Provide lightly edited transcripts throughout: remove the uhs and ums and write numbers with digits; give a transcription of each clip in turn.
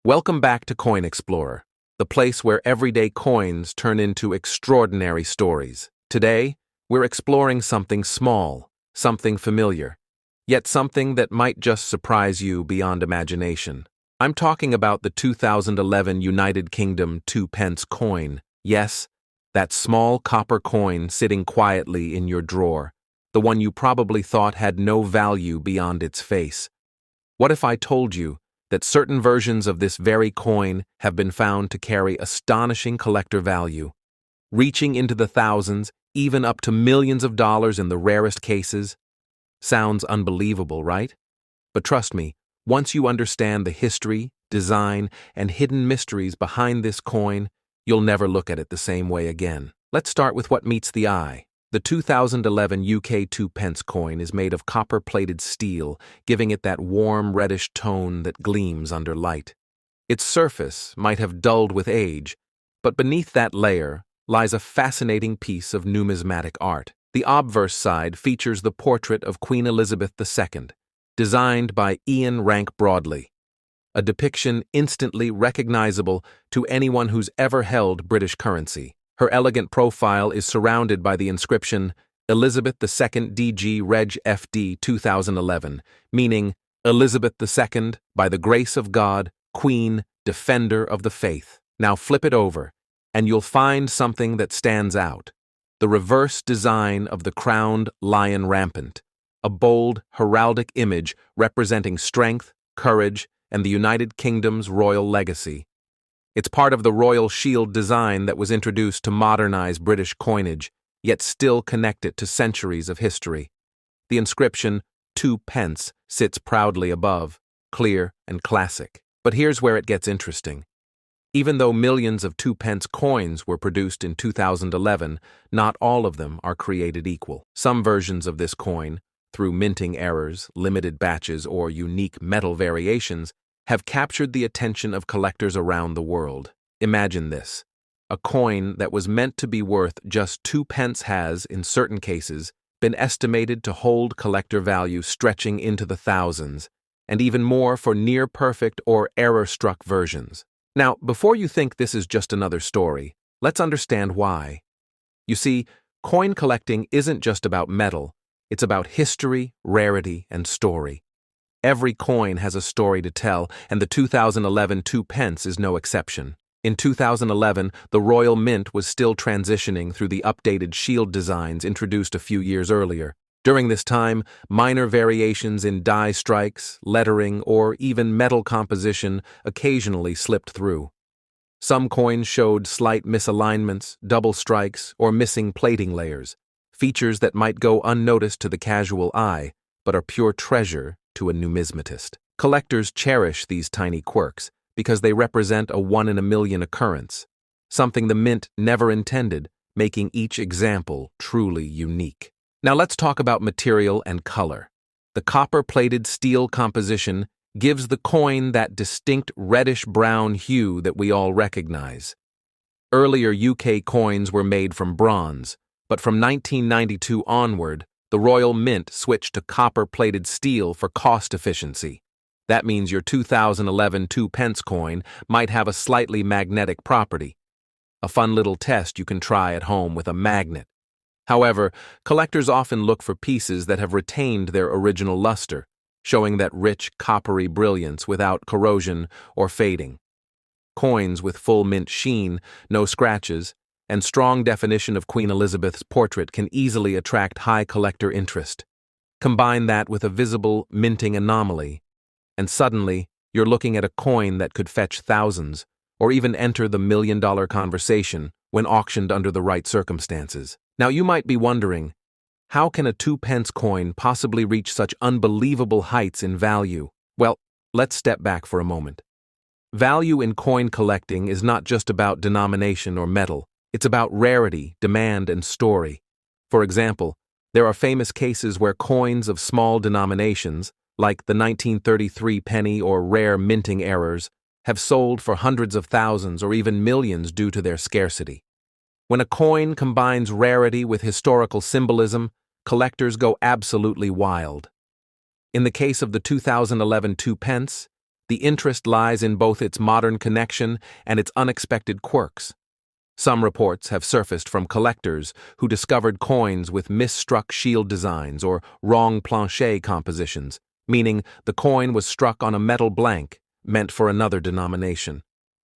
Welcome back to Coin Explorer, the place where everyday coins turn into extraordinary stories. Today, we're exploring something small, something familiar, yet something that might just surprise you beyond imagination. I'm talking about the 2011 United Kingdom 2 pence coin. Yes, that small copper coin sitting quietly in your drawer, the one you probably thought had no value beyond its face. What if I told you that certain versions of this very coin have been found to carry astonishing collector value, reaching into the thousands, even up to millions of dollars in the rarest cases? Sounds unbelievable, right? But trust me, once you understand the history, design, and hidden mysteries behind this coin, you'll never look at it the same way again. Let's start with what meets the eye. The 2011 UK 2 pence coin is made of copper-plated steel, giving it that warm reddish tone that gleams under light. Its surface might have dulled with age, but beneath that layer lies a fascinating piece of numismatic art. The obverse side features the portrait of Queen Elizabeth II, designed by Ian Rank-Broadley, a depiction instantly recognizable to anyone who's ever held British currency. Her elegant profile is surrounded by the inscription Elizabeth II DG Reg FD 2011, meaning Elizabeth II, by the grace of God, Queen, Defender of the Faith. Now flip it over, and you'll find something that stands out: the reverse design of the crowned Lion Rampant, a bold, heraldic image representing strength, courage, and the United Kingdom's royal legacy. It's part of the royal shield design that was introduced to modernize British coinage, yet still connect it to centuries of history. The inscription, 2 pence, sits proudly above, clear and classic. But here's where it gets interesting. Even though millions of 2 pence coins were produced in 2011, not all of them are created equal. Some versions of this coin, through minting errors, limited batches, or unique metal variations, have captured the attention of collectors around the world. Imagine this: a coin that was meant to be worth just 2 pence has, in certain cases, been estimated to hold collector value stretching into the thousands, and even more for near-perfect or error-struck versions. Now, before you think this is just another story, let's understand why. You see, coin collecting isn't just about metal, it's about history, rarity, and story. Every coin has a story to tell, and the 2011 2 pence is no exception. In 2011, the Royal Mint was still transitioning through the updated shield designs introduced a few years earlier. During this time, minor variations in die strikes, lettering, or even metal composition occasionally slipped through. Some coins showed slight misalignments, double strikes, or missing plating layers, features that might go unnoticed to the casual eye, but are pure treasure to a numismatist. Collectors cherish these tiny quirks because they represent a one-in-a-million occurrence, something the mint never intended, making each example truly unique. Now let's talk about material and color. The copper-plated steel composition gives the coin that distinct reddish-brown hue that we all recognize. Earlier UK coins were made from bronze, but from 1992 onward, the Royal Mint switched to copper-plated steel for cost efficiency. That means your 2011 2 pence coin might have a slightly magnetic property. A fun little test you can try at home with a magnet. However, collectors often look for pieces that have retained their original luster, showing that rich, coppery brilliance without corrosion or fading. Coins with full mint sheen, no scratches, and strong definition of Queen Elizabeth's portrait can easily attract high collector interest. Combine that with a visible minting anomaly, and suddenly you're looking at a coin that could fetch thousands, or even enter the million-dollar conversation when auctioned under the right circumstances. Now you might be wondering, how can a 2 pence coin possibly reach such unbelievable heights in value? Well, let's step back for a moment. Value in coin collecting is not just about denomination or metal. It's about rarity, demand, and story. For example, there are famous cases where coins of small denominations, like the 1933 penny or rare minting errors, have sold for hundreds of thousands or even millions due to their scarcity. When a coin combines rarity with historical symbolism, collectors go absolutely wild. In the case of the 2011 2 pence, The interest lies in both its modern connection and its unexpected quirks. Some reports have surfaced from collectors who discovered coins with misstruck shield designs or wrong plancher compositions, meaning the coin was struck on a metal blank meant for another denomination.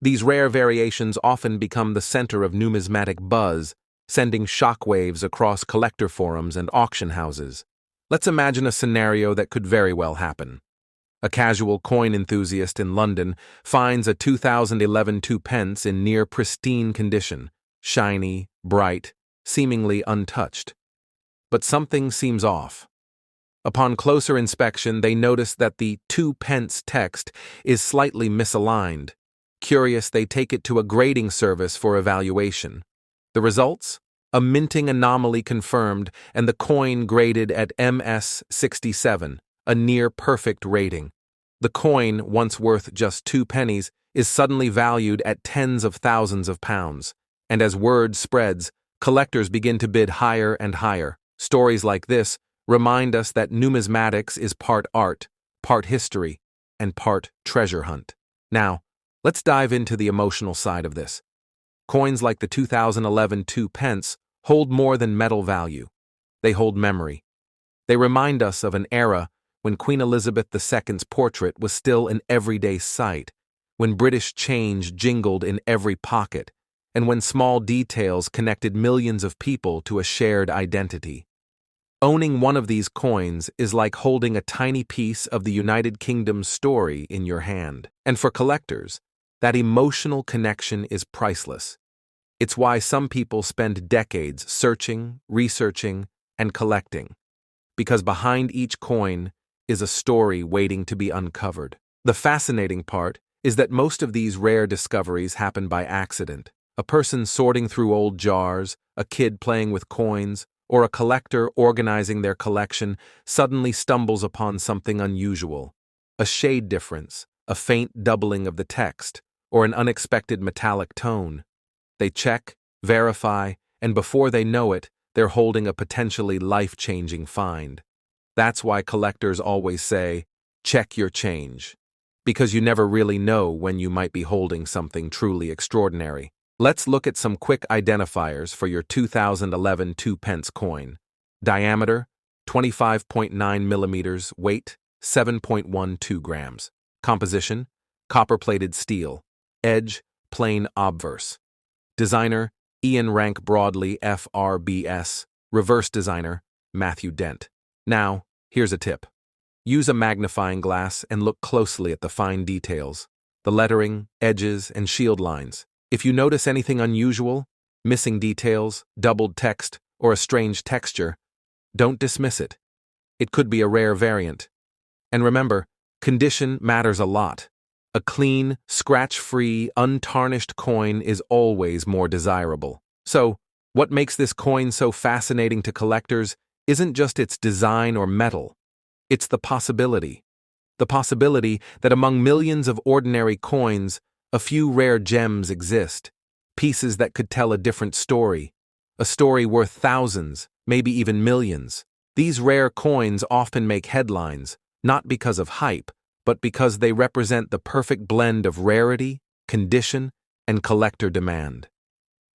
These rare variations often become the center of numismatic buzz, sending shockwaves across collector forums and auction houses. Let's imagine a scenario that could very well happen. A casual coin enthusiast in London finds a 2011 Two Pence in near pristine condition, shiny, bright, seemingly untouched. But something seems off. Upon closer inspection, they notice that the 2 pence text is slightly misaligned. Curious, they take it to a grading service for evaluation. The results? A minting anomaly confirmed and the coin graded at MS67, a near-perfect rating. The coin, once worth just 2 pennies, is suddenly valued at tens of thousands of pounds. And as word spreads, collectors begin to bid higher and higher. Stories like this remind us that numismatics is part art, part history, and part treasure hunt. Now, let's dive into the emotional side of this. Coins like the 2011 Two Pence hold more than metal value. They hold memory. They remind us of an era when Queen Elizabeth II's portrait was still an everyday sight, when British change jingled in every pocket, and when small details connected millions of people to a shared identity. Owning one of these coins is like holding a tiny piece of the United Kingdom's story in your hand. And for collectors, that emotional connection is priceless. It's why some people spend decades searching, researching, and collecting. Because behind each coin is a story waiting to be uncovered. The fascinating part is that most of these rare discoveries happen by accident. A person sorting through old jars, a kid playing with coins, or a collector organizing their collection suddenly stumbles upon something unusual. A shade difference, a faint doubling of the text, or an unexpected metallic tone. They check, verify, and before they know it, they're holding a potentially life-changing find. That's why collectors always say, check your change. Because you never really know when you might be holding something truly extraordinary. Let's look at some quick identifiers for your 2011 Two Pence coin. Diameter, 25.9 millimeters, weight, 7.12 grams. Composition, copper-plated steel. Edge, plain obverse. Designer, Ian Rank-Broadley, FRBS. Reverse designer, Matthew Dent. Now, here's a tip. Use a magnifying glass and look closely at the fine details, the lettering, edges, and shield lines. If you notice anything unusual, missing details, doubled text, or a strange texture, don't dismiss it. It could be a rare variant. And remember, condition matters a lot. A clean, scratch-free, untarnished coin is always more desirable. So, what makes this coin so fascinating to collectors isn't just its design or metal. It's the possibility. The possibility that among millions of ordinary coins, a few rare gems exist, pieces that could tell a different story, a story worth thousands, maybe even millions. These rare coins often make headlines, not because of hype, but because they represent the perfect blend of rarity, condition, and collector demand.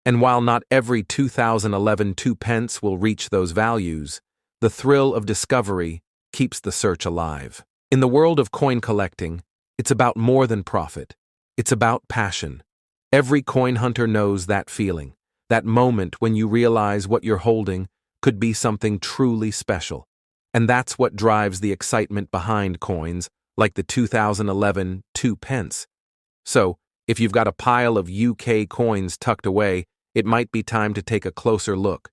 And while not every 2011 Two Pence will reach those values, the thrill of discovery keeps the search alive. In the world of coin collecting, it's about more than profit. It's about passion. Every coin hunter knows that feeling, that moment when you realize what you're holding could be something truly special. And that's what drives the excitement behind coins, like the 2011 Two Pence. So, if you've got a pile of UK coins tucked away, it might be time to take a closer look.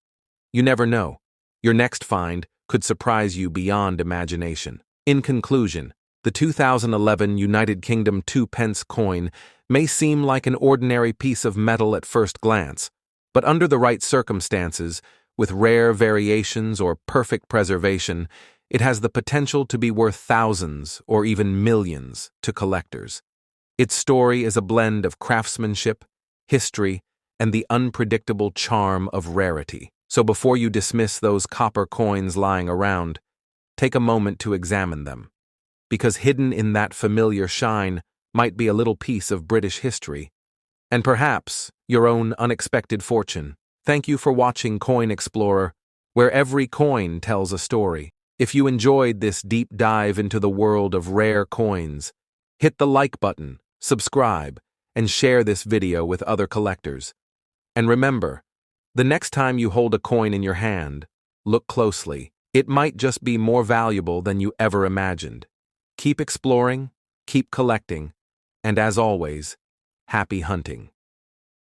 You never know. Your next find could surprise you beyond imagination. In conclusion, the 2011 United Kingdom Two Pence coin may seem like an ordinary piece of metal at first glance, but under the right circumstances, with rare variations or perfect preservation, it has the potential to be worth thousands or even millions to collectors. Its story is a blend of craftsmanship, history, and the unpredictable charm of rarity. So before you dismiss those copper coins lying around, take a moment to examine them. because hidden in that familiar shine might be a little piece of British history, and perhaps your own unexpected fortune. Thank you for watching Coin Explorer, where every coin tells a story. If you enjoyed this deep dive into the world of rare coins, hit the like button, subscribe, and share this video with other collectors. And remember, the next time you hold a coin in your hand, look closely. It might just be more valuable than you ever imagined. Keep exploring, keep collecting, and as always, happy hunting.